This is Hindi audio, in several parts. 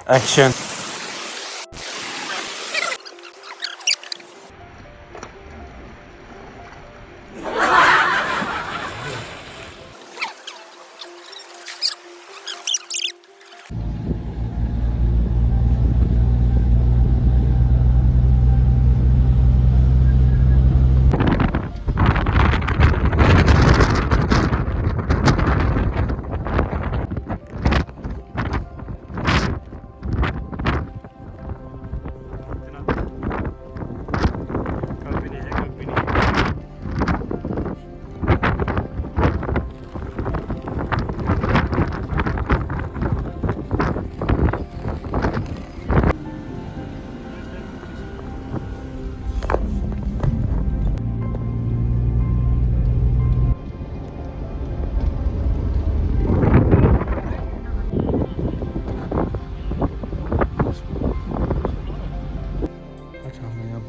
Action.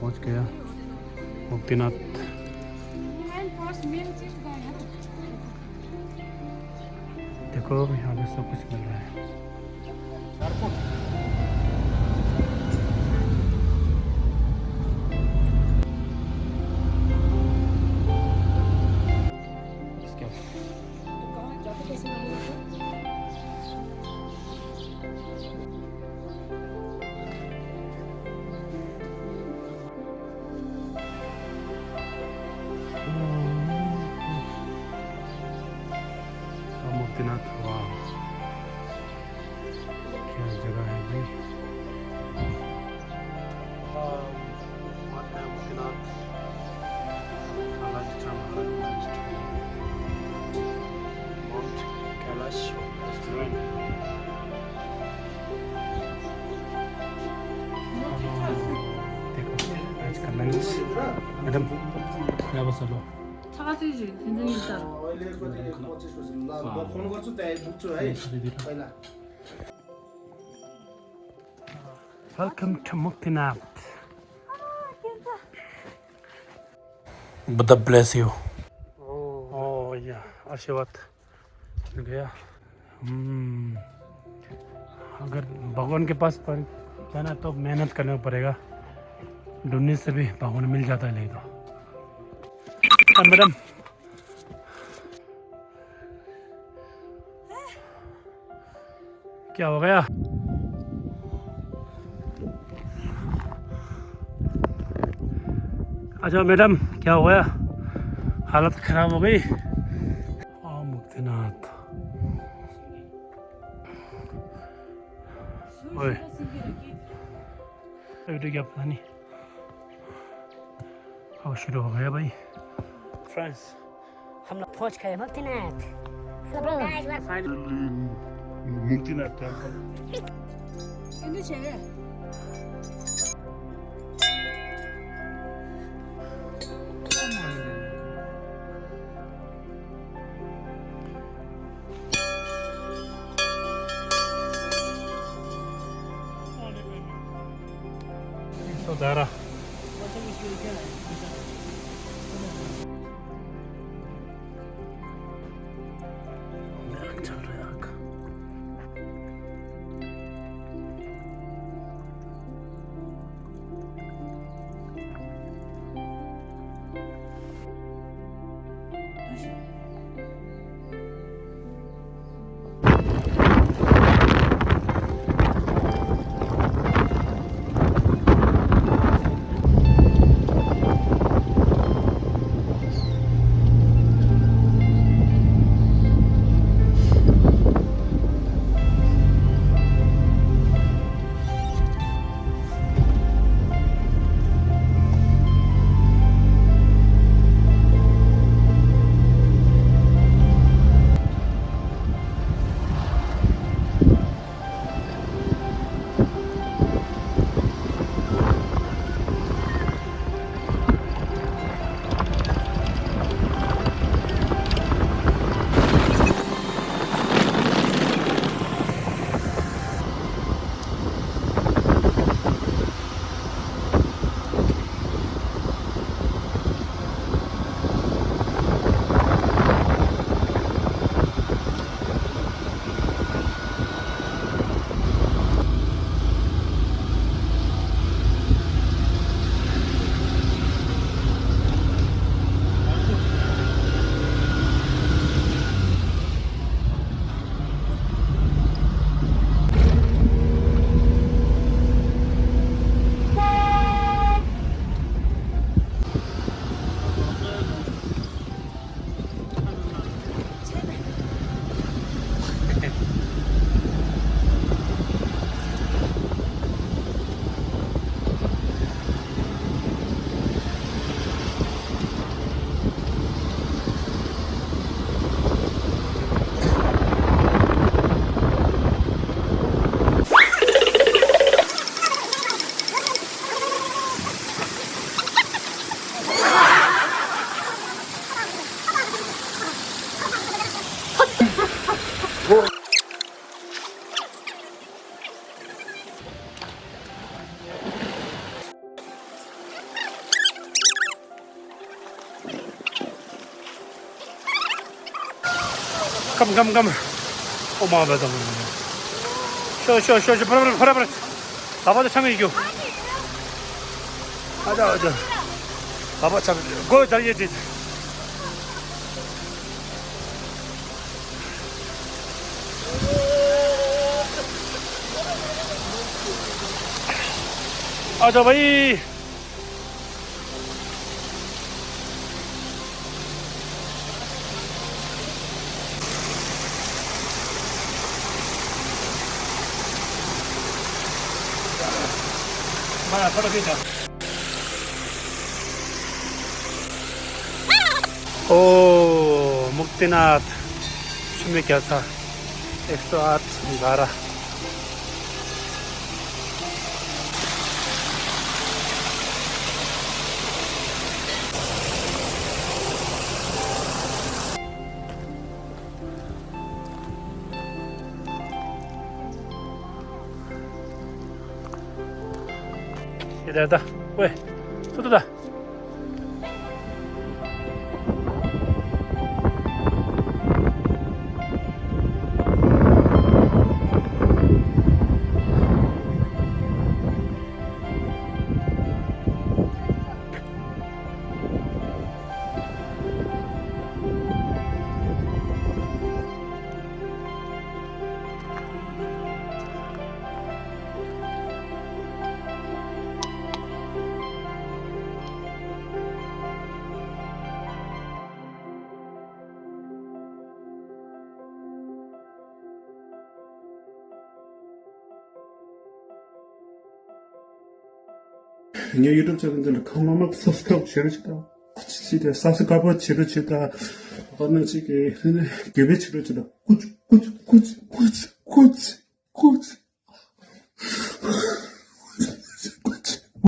पहुंच गया मुक्तिनाथ। देखो यहाँ पे सब कुछ मिल रहा है। मुक्तिनाथ, वाह क्या जगह है भाई। Muktinath mount Kailash restaurant. देखो आज का लंच। मैडम क्या बस लो 사가지지 굉장히 있다. Welcome to Muktinath. Buddha bless you. Oh yeah, आशीर्वाद मिल गया। अगर भगवान के पास पर जाना तो मेहनत करना पड़ेगा, ढूंढने से भी भगवान मिल जाता है। नहीं तो मैडम क्या हो गया? अच्छा मैडम क्या हो गया? हालत खराब हो गई। मुक्तिनाथ, ओए अभी क्या पता नहीं। अब शुरू हो गया भाई। फ्रेंड्स हम लोग पहुंच गए Muktinath. Muktinath Temple. 근데 쟤 Saudara. Come. Oh my God. Show. Para. Baba 참여 이겨. 아자. Baba 참여. Go 잘해야지. आजा भाई माना थोड़ा भी था ओ मुक्तिनाथ चुमिग ग्यात्सा 108 12 기다렸다. 왜? 소도다. New York 사람들은 강남을 소스하고 지르지다. 지르 사스가버 지르지다. 어느 시기 교배 지르지다. 꾸지.